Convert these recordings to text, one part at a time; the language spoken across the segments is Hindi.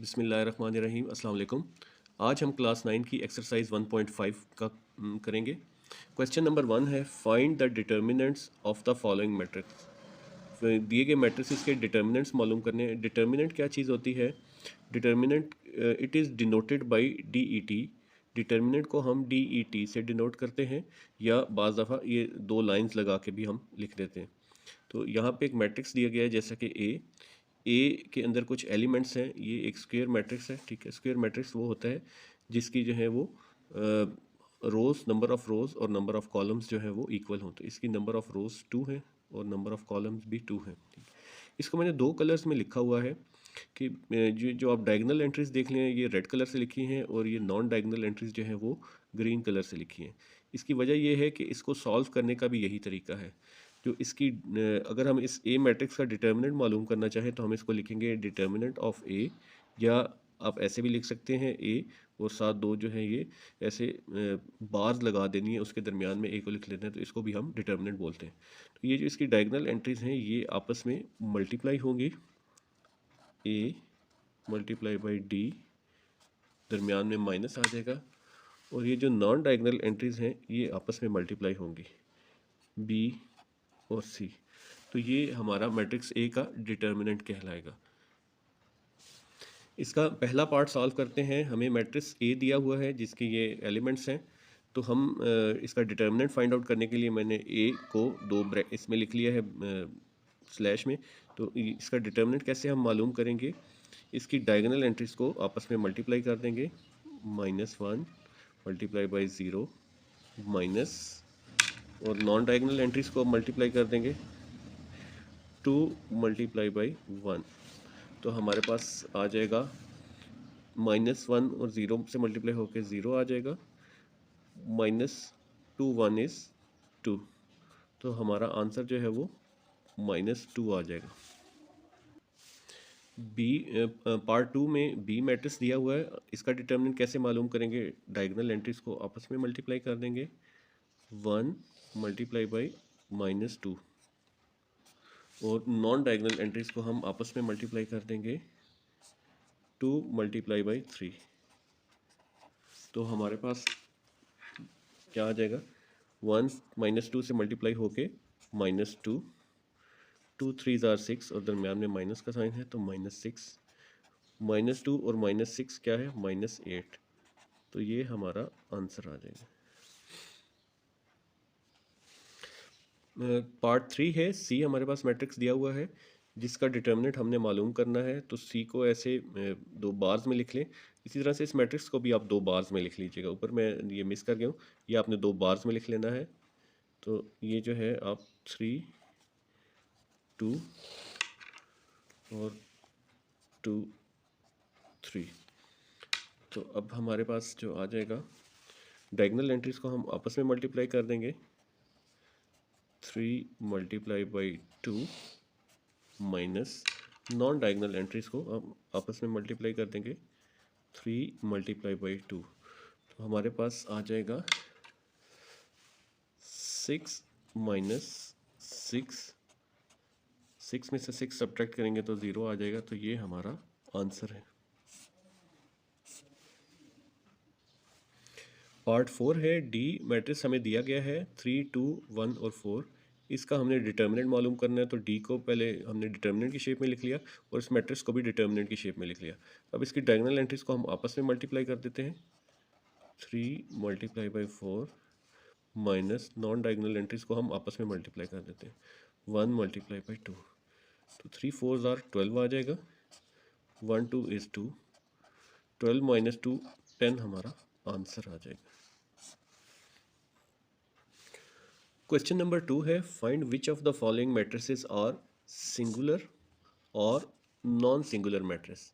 बिस्मिल्लाहिर्रहमानिर्रहीम अस्सलाम वालेकुम। आज हम क्लास 9 की एक्सरसाइज 1.5 का करेंगे। क्वेश्चन नंबर 1 है find the determinants of the following matrix. दिए गए मैट्रिक्स के डिटर्मिनेंट्स मालूम करने हैं। डिटर्मिनेंट क्या चीज़ होती है? Determinant it is denoted by D E T. Determinant को हम डी ई टी से डिनोट करते हैं या बाज़ दफ़ा ये दो लाइंस लगा के भी हम लिख देते हैं। तो यहाँ पे एक मैट्रिक्स दिया गया है जैसा कि ए के अंदर कुछ एलिमेंट्स हैं। ये एक स्क्वायर मैट्रिक्स है, ठीक है। स्क्वायर मैट्रिक्स वो होता है जिसकी जो है वो रोज़, नंबर ऑफ़ रोज़ और नंबर ऑफ़ कॉलम्स जो है वो इक्वल हों। तो इसकी नंबर ऑफ़ रोज़ 2 है और नंबर ऑफ़ कॉलम्स भी 2 है, ठीक। इसको मैंने दो कलर्स में लिखा हुआ है कि जो आप डायगनल एंट्रीज देख लें ये रेड कलर से लिखी हैं और ये नॉन डायगनल एंट्रीज जो हैं वो ग्रीन कलर से लिखी हैं। इसकी वजह ये है कि इसको सॉल्व करने का भी यही तरीका है। जो इसकी अगर हम इस ए मैट्रिक्स का डिटर्मिनेंट मालूम करना चाहें तो हम इसको लिखेंगे डिटर्मिनेंट ऑफ ए, या आप ऐसे भी लिख सकते हैं ए और साथ दो जो है ये ऐसे बार्स लगा देनी है, उसके दरमियान में ए को लिख लेते हैं, तो इसको भी हम डिटर्मिनेंट बोलते हैं। तो ये जो इसकी डायगनल एंट्रीज हैं ये आपस में मल्टीप्लाई होंगी, ए मल्टीप्लाई बाई डी, दरमियान में माइनस आ जाएगा, और ये जो नॉन डायगनल एंट्रीज हैं ये आपस में मल्टीप्लाई होंगी, बी और सी। तो ये हमारा मैट्रिक्स ए का डिटर्मिनेंट कहलाएगा। इसका पहला पार्ट सॉल्व करते हैं। हमें मैट्रिक्स ए दिया हुआ है जिसके ये एलिमेंट्स हैं, तो हम इसका डिटर्मिनेंट फाइंड आउट करने के लिए मैंने ए को दो ब्रैकेट इसमें लिख लिया है स्लैश में। तो इसका डिटर्मिनेंट कैसे हम मालूम करेंगे? इसकी डायगनल एंट्रीज को आपस में मल्टीप्लाई कर देंगे, -1 मल्टीप्लाई बाई 0 माइनस, और नॉन डायगनल एंट्रीज को मल्टीप्लाई कर देंगे 2 मल्टीप्लाई बाई 1। तो हमारे पास आ जाएगा -1 और 0 से मल्टीप्लाई होकर 0 आ जाएगा, -2 1 इज़ 2। तो हमारा आंसर जो है वो -2 आ जाएगा। बी पार्ट 2 में बी मैट्रिक्स दिया हुआ है, इसका डिटर्मिनेंट कैसे मालूम करेंगे? डायगनल एंट्रीज को आपस में मल्टीप्लाई कर देंगे, 1 मल्टीप्लाई बाई -2, और नॉन डायगनल एंट्रीज को हम आपस में मल्टीप्लाई कर देंगे 2 मल्टीप्लाई बाई 3। तो हमारे पास क्या आ जाएगा? 1 -2 से मल्टीप्लाई होके -2, 2 3 ज़ार 6 और दरमियान में माइनस का साइन है तो -6, -2 और -6 क्या है? -8। तो ये हमारा आंसर आ जाएगा। पार्ट 3 है, सी हमारे पास मैट्रिक्स दिया हुआ है जिसका डिटर्मिनेंट हमने मालूम करना है। तो सी को ऐसे दो बार्स में लिख लें। इसी तरह से इस मैट्रिक्स को भी आप दो बार्स में लिख लीजिएगा। ऊपर मैं ये मिस कर गया हूँ, ये आपने दो बार्स में लिख लेना है। तो ये जो है आप 3 2 और 2 3। तो अब हमारे पास जो आ जाएगा, डायगनल एंट्रीज को हम आपस में मल्टीप्लाई कर देंगे, 3 multiply by 2 minus, non diagonal entries को हम आपस में मल्टीप्लाई कर देंगे, 3 मल्टीप्लाई बाई 2। तो हमारे पास आ जाएगा 6 माइनस 6 में से 6 सब्ट्रैक्ट करेंगे तो 0 आ जाएगा। तो ये हमारा आंसर है। पार्ट 4 है, डी मैट्रिक्स हमें दिया गया है 3 2 1 और 4। इसका हमने डिटर्मिनेंट मालूम करना है, तो डी को पहले हमने डिटर्मिनेंट की शेप में लिख लिया और इस मैट्रिक्स को भी डिटर्मिनेंट की शेप में लिख लिया। अब इसकी डायगोनल एंट्रीज को हम आपस में मल्टीप्लाई कर देते हैं, 3 multiply by 4 minus, non diagonal entries को हम आपस में मल्टीप्लाई कर देते हैं, 1 मल्टीप्लाई बाई 2। तो 3 4 ज़ार 12 आ जाएगा, 1 2 इज़ 2, 12 माइनस 2 10 हमारा आंसर आ जाएगा। क्वेश्चन नंबर 2 है find which of the following matrices are singular और नॉन सिंगुलर मैट्रिक्स।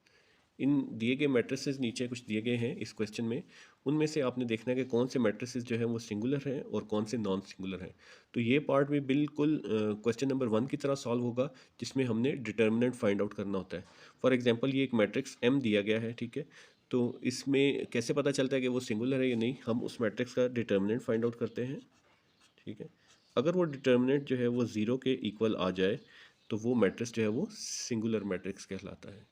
इन दिए गए मैट्रिसेस नीचे कुछ दिए गए हैं इस क्वेश्चन में, उनमें से आपने देखना है कि कौन से मैट्रिसेस जो है वो सिंगुलर हैं और कौन से नॉन सिंगुलर हैं। तो ये पार्ट भी बिल्कुल क्वेश्चन नंबर 1 की तरह सॉल्व होगा जिसमें हमने डिटर्मिनेंट फाइंड आउट करना होता है। फॉर एग्जांपल ये एक मैट्रिक्स M दिया गया है, ठीक है। तो इसमें कैसे पता चलता है कि वो सिंगुलर है या नहीं? हम उस मैट्रिक्स का डिटर्मिनेंट फाइंड आउट करते हैं, ठीक है। अगर वो डिटर्मिनेंट जो है वो 0 के इक्वल आ जाए तो वो मैट्रिक्स जो है वो सिंगुलर मैट्रिक्स कहलाता है।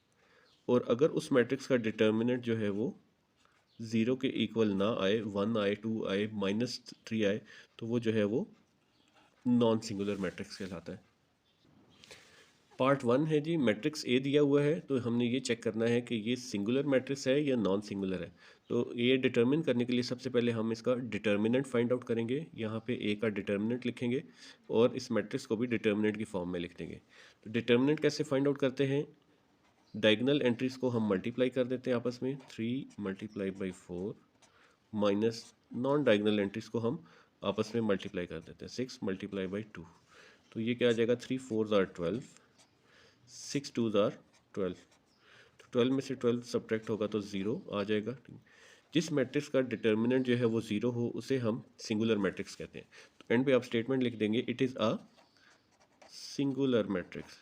और अगर उस मैट्रिक्स का डिटर्मिनेंट जो है वो 0 के इक्वल ना आए, 1 आए, 2 आए, -3 आए, तो वो जो है वो नॉन सिंगुलर मैट्रिक्स कहलाता है। पार्ट 1 है जी, मैट्रिक्स ए दिया हुआ है तो हमने ये चेक करना है कि ये सिंगुलर मैट्रिक्स है या नॉन सिंगुलर है। तो ये डिटर्मिन करने के लिए सबसे पहले हम इसका डिटर्मिनेंट फाइंड आउट करेंगे। यहाँ पे ए का डिटर्मिनेंट लिखेंगे और इस मैट्रिक्स को भी डिटर्मिनेंट की फॉर्म में लिख देंगे। तो डिटर्मिनेंट कैसे फाइंड आउट करते हैं? डायगोनल एंट्रीज को हम मल्टीप्लाई कर देते हैं आपस में, 3 multiply by 4 minus non diagonal entries को हम आपस में मल्टीप्लाई कर देते हैं, 6 मल्टीप्लाई बाई 2। तो ये क्या आ जाएगा, 3 4 ज़ार 12, 6 2 ज़ार 12। तो 12 में से 12 सब्ट्रैक्ट होगा तो 0 आ जाएगा। जिस मैट्रिक्स का डिटर्मिनेंट जो है वो 0 हो उसे हम सिंगुलर मैट्रिक्स कहते हैं। तो एंड पे आप स्टेटमेंट लिख देंगे, it is a singular matrix.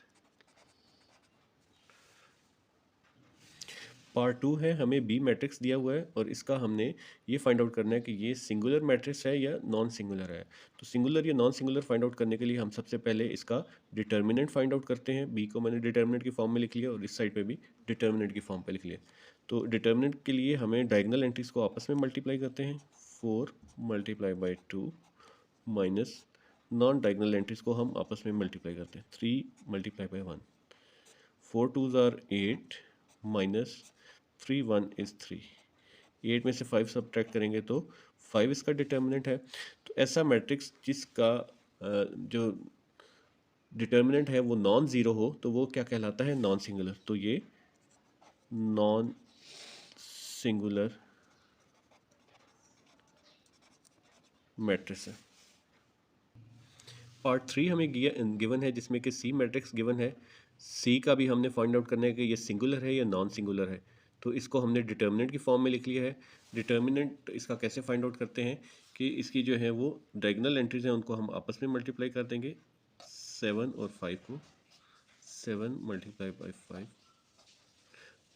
Part 2 है, हमें बी मैट्रिक्स दिया हुआ है और इसका हमने ये फाइंड आउट करना है कि ये सिंगुलर मैट्रिक्स है या नॉन सिंगुलर है। तो सिंगुलर या नॉन सिंगुलर फाइंड आउट करने के लिए हम सबसे पहले इसका डिटर्मिनेंट फाइंड आउट करते हैं। बी को मैंने डिटर्मिनेंट की फॉर्म में लिख लिया और इस साइड पे भी डिटर्मिनेंट की फॉर्म पे लिख लिया। तो डिटर्मिनेंट के लिए हमें डायगोनल एंट्रीज को आपस में मल्टीप्लाई करते हैं, 4 multiply by 2 minus non diagonal entries को हम आपस में मल्टीप्लाई करते हैं, 3 मल्टीप्लाई बाई 1, 4 2 ज़ार 8 माइनस 3 1 इज़ 3। 8 में से 5 सब्ट्रैक्ट करेंगे तो 5 इसका डिटर्मिनेंट है। तो ऐसा मैट्रिक्स जिसका जो डिटर्मिनेंट है वो नॉन ज़ीरो हो तो वो क्या कहलाता है, नॉन सिंगुलर। तो ये नॉन सिंगुलर मैट्रिक्स है। पार्ट 3 हमें गिवन है जिसमें कि सी मैट्रिक्स गिवन है। सी का भी हमने फाइंड आउट करना है कि ये सिंगुलर है या नॉन सिंगुलर है। तो इसको हमने डिटर्मिनेंट की फॉर्म में लिख लिया है। डिटर्मिनेंट इसका कैसे फाइंड आउट करते हैं कि इसकी जो है वो डायगोनल एंट्रीज हैं उनको हम आपस में मल्टीप्लाई कर देंगे, 7 और 5 को, 7 मल्टीप्लाई बाई 5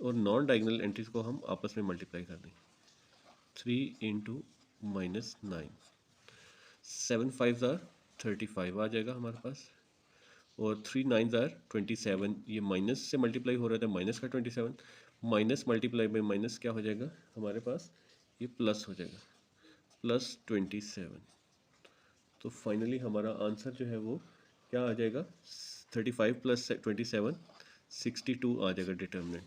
और नॉन डायगोनल एंट्रीज को हम आपस में मल्टीप्लाई कर देंगे, 3 इंटू -9, 7 5 ज़ार 35 आ जाएगा हमारे पास और 3 9 ज़ार 27। ये माइनस से मल्टीप्लाई हो रहा था, माइनस का 27 माइनस मल्टीप्लाई बाई माइनस क्या हो जाएगा हमारे पास, ये प्लस हो जाएगा, +27। तो फाइनली हमारा आंसर जो है वो क्या आ जाएगा, 35 + 27 62 आ जाएगा डिटर्मिनेंट।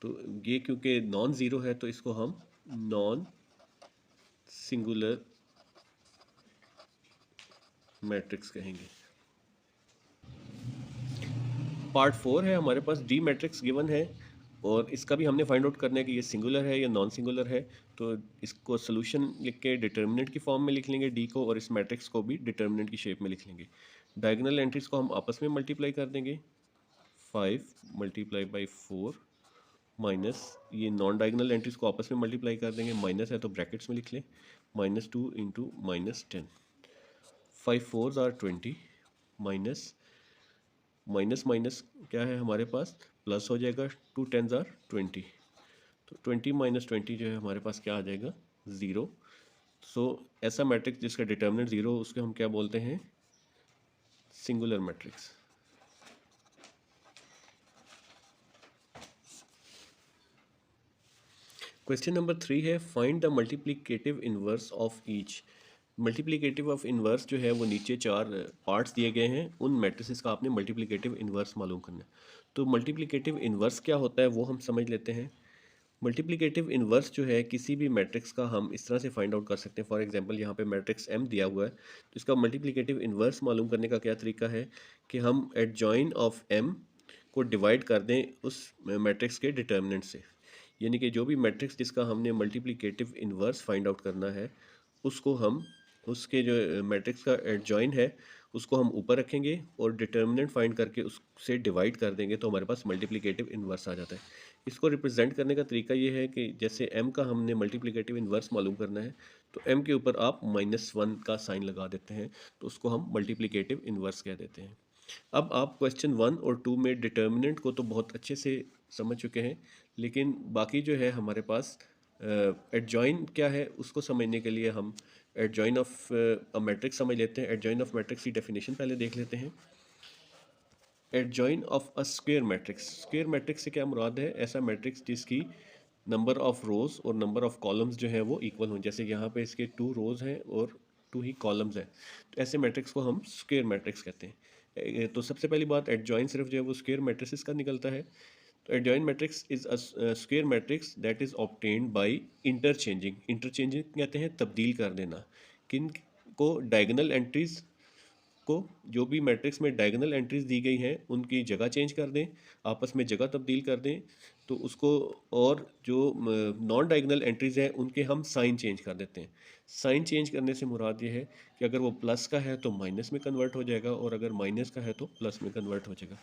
तो ये क्योंकि नॉन ज़ीरो है तो इसको हम नॉन सिंगुलर मैट्रिक्स कहेंगे। पार्ट 4 है, हमारे पास डी मैट्रिक्स गिवन है और इसका भी हमने फाइंड आउट करना है कि ये सिंगुलर है या नॉन सिंगुलर है। तो इसको सोल्यूशन लिख के डिटर्मिनेंट की फॉर्म में लिख लेंगे डी को और इस मैट्रिक्स को भी डिटर्मिनेंट की शेप में लिख लेंगे। डायगोनल एंट्रीज को हम आपस में मल्टीप्लाई कर देंगे, 5 मल्टीप्लाई बाई 4 माइनस ये नॉन डायगोनल एंट्रीज को आपस में मल्टीप्लाई कर देंगे, माइनस है तो ब्रैकेट्स में लिख लें, -2 इंटू -10, 5 4 ज़ार 20 माइनस माइनस माइनस क्या है हमारे पास, प्लस हो जाएगा, 2 10 ज़ार 20। तो 20 माइनस 20 जो है हमारे पास क्या आ जाएगा, 0। सो ऐसा मैट्रिक्स जिसका डिटर्मिनेंट 0 हो उसके हम क्या बोलते हैं, सिंगुलर मैट्रिक्स। क्वेश्चन नंबर 3 है, find the multiplicative inverse of each. Multiplicative of inverse जो है वो नीचे 4 पार्ट्स दिए गए हैं, उन मैट्रिसेस का आपने मल्टीप्लिकेटिव इनवर्स मालूम करना है। तो मल्टीप्लिकेटिव इनवर्स क्या होता है वो हम समझ लेते हैं। मल्टीप्लिकेटिव इनवर्स जो है किसी भी मैट्रिक्स का हम इस तरह से फाइंड आउट कर सकते हैं। फॉर एग्जांपल यहाँ पे मैट्रिक्स एम दिया हुआ है तो इसका मल्टीप्लिकेटिव इनवर्स मालूम करने का क्या तरीका है कि हम एडजॉइन ऑफ एम को डिवाइड कर दें उस मैट्रिक्स के डिटर्मिनेंट से। यानी कि जो भी मैट्रिक्स जिसका हमने मल्टीप्लिकेटिव इनवर्स फाइंड आउट करना है उसको हम उसके जो मैट्रिक्स का एडजॉइन है उसको हम ऊपर रखेंगे और डिटर्मिनेंट फाइंड करके उससे डिवाइड कर देंगे तो हमारे पास मल्टीप्लिकेटिव इनवर्स आ जाता है। इसको रिप्रेजेंट करने का तरीका ये है कि जैसे m का हमने मल्टीप्लिकेटिव इनवर्स मालूम करना है तो m के ऊपर आप -1 का साइन लगा देते हैं तो उसको हम मल्टीप्लिकेटिव इनवर्स कह देते हैं। अब आप क्वेश्चन 1 और 2 में डिटर्मिनेंट को तो बहुत अच्छे से समझ चुके हैं, लेकिन बाकी जो है हमारे पास एडजॉइन क्या है उसको समझने के लिए हम एडजॉइन ऑफ अ मैट्रिक्स समझ लेते हैं। एडजॉइन ऑफ मैट्रिक्स की डेफिनेशन पहले देख लेते हैं। Adjoin of a square matrix. Square matrix से क्या मुराद है? ऐसा मैट्रिक्स जिसकी नंबर ऑफ रोज और नंबर ऑफ कॉलम्स जो है वो इक्वल हों। जैसे यहाँ पे इसके 2 रोज हैं और 2 ही कॉलम्स हैं, तो ऐसे मैट्रिक्स को हम स्क्वायर मैट्रिक्स कहते हैं। तो सबसे पहली बात, एडजॉइन सिर्फ जो है वो स्क्वायर मैट्रिक्स का निकलता है। तो adjoin matrix is a square matrix that is obtained by interchanging. Interchanging कहते हैं तब्दील कर देना। किन को? डायगोनल एंट्रीज को, जो भी मैट्रिक्स में डायगोनल एंट्रीज दी गई हैं उनकी जगह चेंज कर दें, आपस में जगह तब्दील कर दें तो उसको। और जो नॉन डायगोनल एंट्रीज हैं उनके हम साइन चेंज कर देते हैं। साइन चेंज करने से मुराद ये है कि अगर वो प्लस का है तो माइनस में कन्वर्ट हो जाएगा, और अगर माइनस का है तो प्लस में कन्वर्ट हो जाएगा।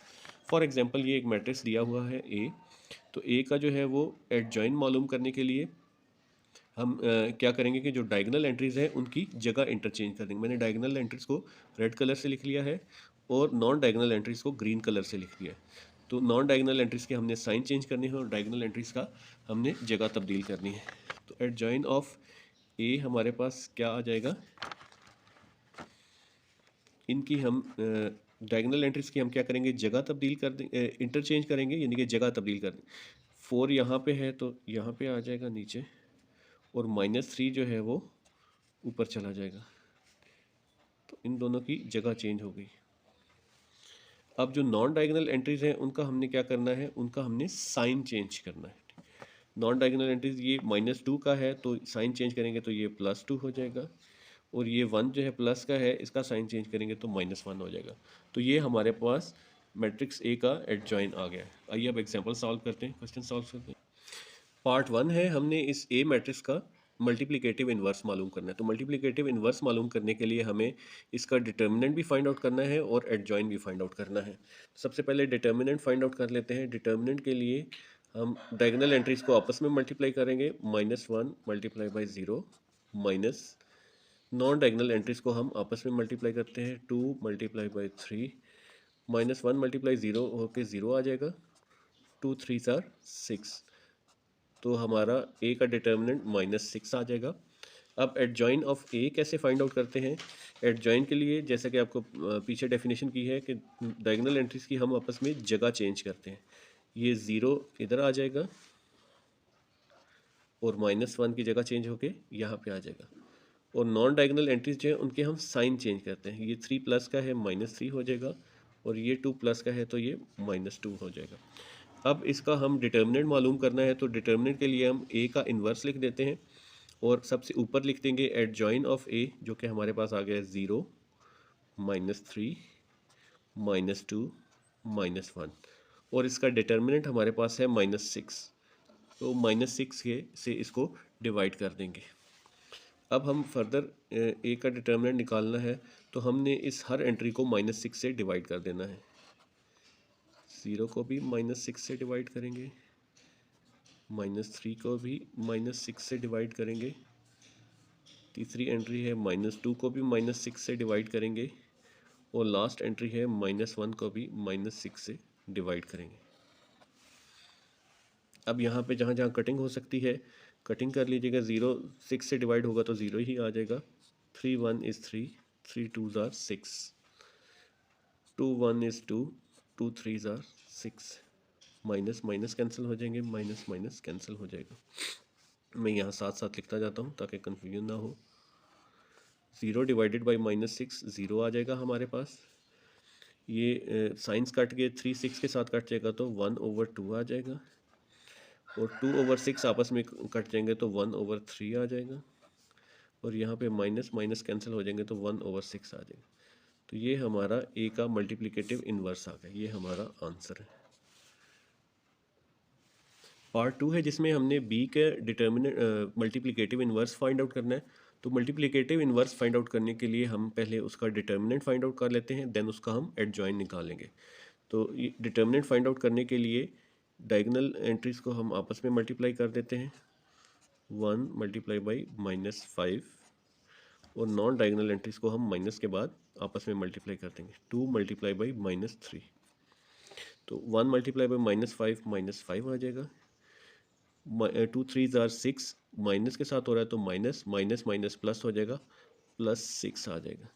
फॉर एग्जांपल ये एक मैट्रिक्स दिया हुआ है ए, तो ए का जो है वो एडजॉइन मालूम करने के लिए हम क्या करेंगे कि जो डायगोनल एंट्रीज हैं उनकी जगह इंटरचेंज कर देंगे। मैंने डायगोनल एंट्रीज को रेड कलर से लिख लिया है और नॉन डायगोनल एंट्रीज को ग्रीन कलर से लिख लिया है। तो नॉन डायगोनल एंट्रीज के हमने साइन चेंज करने हैं और डायगोनल एंट्रीज का हमने जगह तब्दील करनी है। तो एडजॉइन ऑफ ए हमारे पास क्या आ जाएगा? इनकी हम डायगोनल एंट्रीज की हम क्या करेंगे? जगह तब्दील कर दें, इंटरचेंज करेंगे, यानी कि जगह तब्दील कर दें। 4 यहाँ पे है तो यहाँ पे आ जाएगा नीचे, और -3 जो है वो ऊपर चला जाएगा। तो इन दोनों की जगह चेंज हो गई। अब जो नॉन डायगोनल एंट्रीज हैं उनका हमने क्या करना है? उनका हमने साइन चेंज करना है। नॉन डायगोनल एंट्रीज ये -2 का है तो साइन चेंज करेंगे तो ये +2 हो जाएगा, और ये 1 जो है प्लस का है इसका साइन चेंज करेंगे तो -1 हो जाएगा। तो ये हमारे पास मैट्रिक्स ए का एडजॉइन आ गया है। आइए अब एग्जाम्पल सॉल्व करते हैं, क्वेश्चन सॉल्व करते हैं। पार्ट 1 है, हमने इस ए मैट्रिक्स का मल्टीप्लिकेटिव इन्वर्स मालूम करना है। तो मल्टीप्लिकेटिव इन्वर्स मालूम करने के लिए हमें इसका डिटर्मिनेंट भी फाइंड आउट करना है और एडजॉइन भी फाइंड आउट करना है। सबसे पहले डिटर्मिनेंट फाइंड आउट कर लेते हैं। डिटर्मिनेंट के लिए हम डायगोनल एंट्रीज को आपस में मल्टीप्लाई करेंगे। -1 multiply by 0 minus non diagonal entries को हम आपस में मल्टीप्लाई करते हैं। 2 मल्टीप्लाई बाई 3 -1 मल्टीप्लाई 0 होके 0 आ जाएगा। 2 3 आर 6, तो हमारा ए का डिटर्मिनेंट -6 आ जाएगा। अब एडजॉइन ऑफ ए कैसे फाइंड आउट करते हैं? एडजॉइन के लिए जैसा कि आपको पीछे डेफिनेशन की है कि डायगोनल एंट्रीज की हम आपस में जगह चेंज करते हैं। ये 0 इधर आ जाएगा और -1 की जगह चेंज होके यहाँ पे आ जाएगा। और नॉन डायगोनल एंट्रीज जो है उनके हम साइन चेंज करते हैं। ये 3 प्लस का है -3 हो जाएगा, और ये 2 प्लस का है तो ये -2 हो जाएगा। अब इसका हम डिटर्मिनेंट मालूम करना है, तो डिटर्मिनेंट के लिए हम ए का इन्वर्स लिख देते हैं और सबसे ऊपर लिख देंगे एडजॉइन ऑफ ए, जो कि हमारे पास आ गया है 0 -3 -2 -1, और इसका डिटर्मिनेंट हमारे पास है -6, तो -6 के से इसको डिवाइड कर देंगे। अब हम फर्दर ए का डिटर्मिनेंट निकालना है, तो हमने इस हर एंट्री को -6 से डिवाइड कर देना है। 0 को भी -6 से डिवाइड करेंगे, -3 को भी -6 से डिवाइड करेंगे, तीसरी एंट्री है -2 को भी -6 से डिवाइड करेंगे, और लास्ट एंट्री है -1 को भी -6 से डिवाइड करेंगे। अब यहाँ पे जहाँ जहाँ कटिंग हो सकती है कटिंग कर लीजिएगा। 0 6 से डिवाइड होगा तो 0 ही आ जाएगा। 3 1 is 3, 3 2s are 6, 2 1 is 2, 2 3s are 6। Minus minus cancel हो जाएंगे, माइनस माइनस कैंसिल हो जाएगा। मैं यहाँ साथ साथ लिखता जाता हूँ ताकि कन्फ्यूजन ना हो। 0 डिवाइडेड बाई -6 0 आ जाएगा हमारे पास। ये साइंस कट के 3 6 के साथ कट जाएगा तो 1/2 आ जाएगा, और 2/6 आपस में कट जाएंगे तो 1/3 आ जाएगा, और यहाँ पे माइनस माइनस कैंसिल हो जाएंगे तो 1/6 आ जाएगा। तो ये हमारा ए का मल्टीप्लिकेटिव इन्वर्स आ गया, ये हमारा आंसर है। पार्ट 2 है जिसमें हमने बी के determinant multiplicative inverse find out करना है। तो मल्टीप्लिकेटिव इन्वर्स फाइंड आउट करने के लिए हम पहले उसका डिटर्मिनेंट फाइंड आउट कर लेते हैं, देन उसका हम एडजॉइन निकालेंगे। तो ये डिटर्मिनेंट फाइंड आउट करने के लिए डायगोनल एंट्रीज को हम आपस में मल्टीप्लाई कर देते हैं। 1 मल्टीप्लाई बाई -5, और नॉन डायगोनल एंट्रीज को हम माइनस के बाद आपस में मल्टीप्लाई कर देंगे। 2 मल्टीप्लाई बाई -3, तो 1 मल्टीप्लाई बाई -5 आ जाएगा। 2 3s are 6, माइनस के साथ हो रहा है तो माइनस माइनस माइनस प्लस हो जाएगा, +6 आ जाएगा।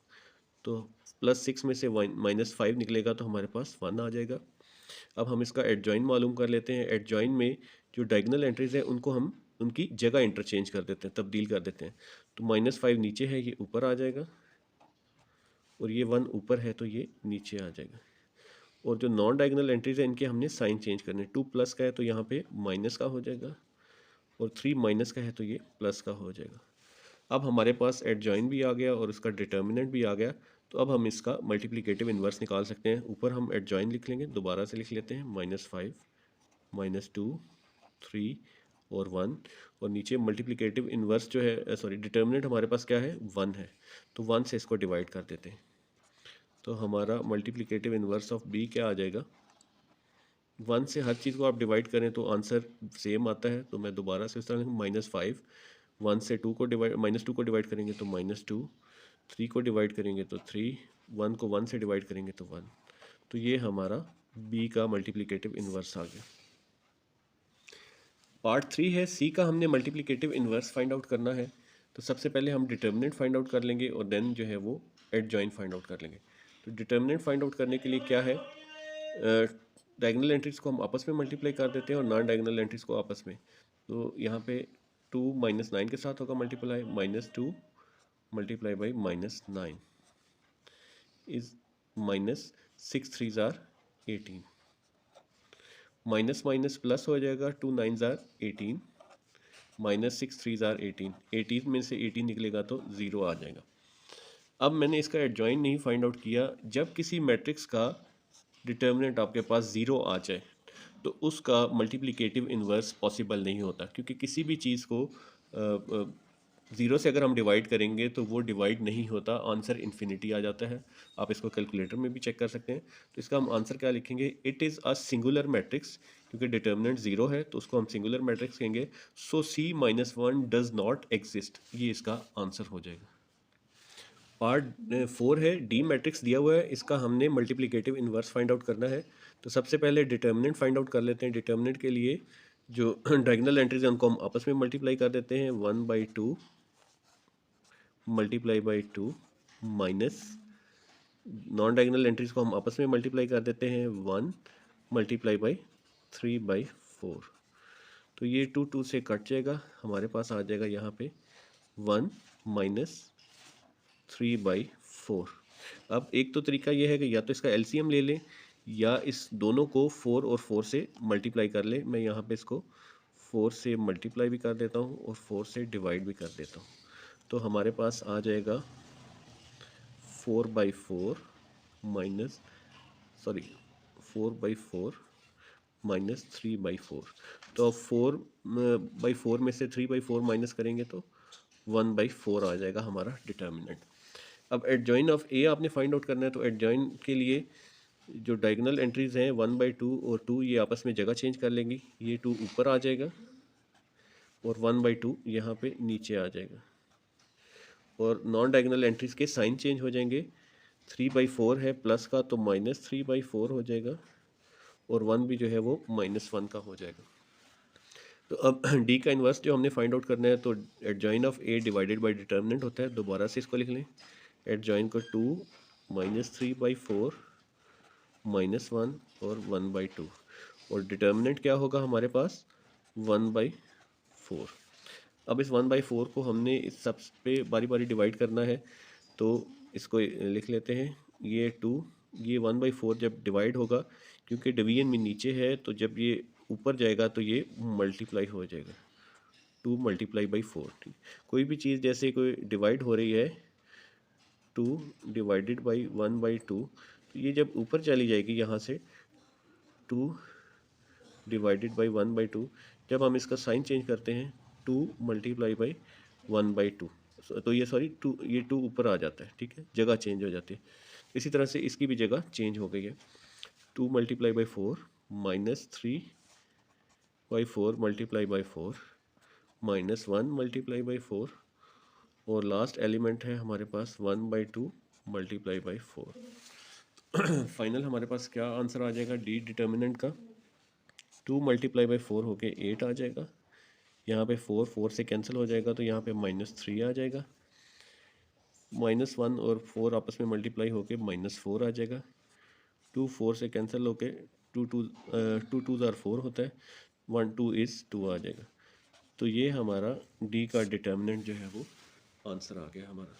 तो प्लस 6 में से -5 निकलेगा तो हमारे पास 1 आ जाएगा। अब हम इसका एडजॉइन मालूम कर लेते हैं। एडजॉइन में जो डायगोनल एंट्रीज हैं उनको हम उनकी जगह इंटरचेंज कर देते हैं, तब्दील कर देते हैं। तो -5 नीचे है, ये ऊपर आ जाएगा, और ये 1 ऊपर है तो ये नीचे आ जाएगा। और जो नॉन डायगोनल एंट्रीज है इनके हमने साइन चेंज करने। 2 प्लस का है तो यहाँ पे माइनस का हो जाएगा, और 3 माइनस का है तो ये प्लस का हो जाएगा। अब हमारे पास एडजॉइन भी आ गया और उसका डिटर्मिनेंट भी आ गया, तो अब हम इसका मल्टीप्लिकेटिव इन्वर्स निकाल सकते हैं। ऊपर हम एडजॉइन लिख लेंगे, दोबारा से लिख लेते हैं, -5 -2 3 और 1, और नीचे मल्टीप्लिकेटिव इन्वर्स जो है, सॉरी डिटर्मिनेंट हमारे पास क्या है, 1 है, तो 1 से इसको डिवाइड कर देते हैं। तो हमारा मल्टीप्लिकेटिव इन्वर्स ऑफ बी क्या आ जाएगा, 1 से हर चीज़ को आप डिवाइड करें तो आंसर सेम आता है। तो मैं दोबारा से इस तरह -5, 1 से 2 को डिवाइड, -2 को डिवाइड करेंगे तो -2, 3 को डिवाइड करेंगे तो 3, 1 को 1 से डिवाइड करेंगे तो 1। तो ये हमारा बी का मल्टीप्लिकेटिव इन्वर्स आ गया। पार्ट 3 है, सी का हमने मल्टीप्लिकेटिव इन्वर्स फाइंड आउट करना है। तो सबसे पहले हम डिटर्मिनेंट फाइंड आउट कर लेंगे और देन जो है वो एडजॉइन फाइंड आउट कर लेंगे। तो डिटर्मिनेंट फाइंड आउट करने के लिए क्या है, डायगोनल एंट्रीज को हम आपस में मल्टीप्लाई कर देते हैं और नॉन डायगोनल एंट्रीज को आपस में। तो यहाँ पे 2 -9 के साथ होगा मल्टीप्लाई, -2 मल्टीप्लाई बाई -9 इज -6 3 ज़ार 18, माइनस माइनस प्लस हो जाएगा, 2 9 ज़ार 18, -6 3 ज़ार 18, 18 में से 18 निकलेगा तो 0 आ जाएगा। अब मैंने इसका एडजॉइन नहीं फाइंड आउट किया। जब किसी मैट्रिक्स का डिटर्मिनेंट आपके पास 0 आ जाए तो उसका मल्टीप्लिकेटिव इन्वर्स पॉसिबल नहीं होता, क्योंकि किसी भी चीज़ को 0 से अगर हम डिवाइड करेंगे तो वो डिवाइड नहीं होता, आंसर इन्फिनिटी आ जाता है। आप इसको कैलकुलेटर में भी चेक कर सकते हैं। तो इसका हम आंसर क्या लिखेंगे, it is a singular matrix, क्योंकि डिटर्मिनेंट 0 है तो उसको हम सिंगुलर मैट्रिक्स कहेंगे। सो C-1 डज नॉट एग्जिस्ट, ये इसका आंसर हो जाएगा। पार्ट 4 है, डी मैट्रिक्स दिया हुआ है, इसका हमने मल्टीप्लिकेटिव इन्वर्स फाइंड आउट करना है। तो सबसे पहले डिटर्मिनेंट फाइंड आउट कर लेते हैं। डिटर्मिनेंट के लिए जो डायगोनल एंट्रीज हैं उनको हम आपस में मल्टीप्लाई कर देते हैं, 1/2 multiply by 2 minus non diagonal entries को हम आपस में मल्टीप्लाई कर देते हैं, 1 मल्टीप्लाई बाई 3/4। तो ये 2 2 से कट जाएगा, हमारे पास आ जाएगा यहाँ पे 1 माइनस 3/4। अब एक तो तरीका ये है कि या तो इसका एलसीएम ले लें या इस दोनों को 4 और 4 से मल्टीप्लाई कर लें। मैं यहाँ पे इसको 4 से मल्टीप्लाई भी कर देता हूँ और 4 से डिवाइड भी कर देता हूँ। तो हमारे पास आ जाएगा 4/4 माइनस, सॉरी 4/4 माइनस 3/4। तो अब 4/4 में से 3/4 माइनस करेंगे तो 1/4 आ जाएगा हमारा डिटर्मिनेंट। अब एडजॉइन ऑफ ए आपने फाइंड आउट करना है। तो एडजॉइन के लिए जो डायगोनल एंट्रीज हैं 1/2 और 2 ये आपस में जगह चेंज कर लेंगी। ये 2 ऊपर आ जाएगा और 1/2 यहाँ पे नीचे आ जाएगा, और नॉन डायगोनल एंट्रीज के साइन चेंज हो जाएंगे। 3/4 है प्लस का तो -3/4 हो जाएगा, और 1 भी जो है वो -1 का हो जाएगा। तो अब डी का इन्वर्स जो हमने फाइंड आउट करना है, तो adjoin of A divided by determinant होता है। दोबारा से इसको लिख लें, एडजॉइन को 2 -3/4 -1 और 1/2, और डिटर्मिनेंट क्या होगा हमारे पास 1/4। अब इस 1/4 को हमने इस सब पे बारी बारी डिवाइड करना है, तो इसको लिख लेते हैं। ये 2, ये 1/4 जब डिवाइड होगा, क्योंकि डिवीजन में नीचे है तो जब ये ऊपर जाएगा तो ये मल्टीप्लाई हो जाएगा, 2 मल्टीप्लाई बाई 4। ठीक, कोई भी चीज़ जैसे कोई डिवाइड हो रही है 2 डिवाइडेड बाई 1/2, तो ये जब ऊपर चली जाएगी यहाँ से 2 डिवाइडेड बाई 1/2, जब हम इसका साइन चेंज करते हैं 2 मल्टीप्लाई बाई 1/2, तो ये सॉरी 2, ये 2 ऊपर आ जाता है। ठीक है, जगह चेंज हो जाती है। इसी तरह से इसकी भी जगह चेंज हो गई है। 2 multiply by 4 -3/4 multiply by 4 -1 multiply by 4, और लास्ट एलिमेंट है हमारे पास 1/2 मल्टीप्लाई बाई 4। फाइनल हमारे पास क्या आंसर आ जाएगा डी डिटर्मिनेंट का, 2 मल्टीप्लाई बाई 4 होके 8 आ जाएगा। यहाँ पे 4 4 से कैंसिल हो जाएगा तो यहाँ पे -3 आ जाएगा। -1 और 4 आपस में मल्टीप्लाई होके -4 आ जाएगा। 2 4 से कैंसिल होके 2 2 ज़ार 4 होता है, 1 2 इज़ 2 आ जाएगा। तो ये हमारा डी का डिटर्मिनेंट जो है वो आंसर आ गया हमारा।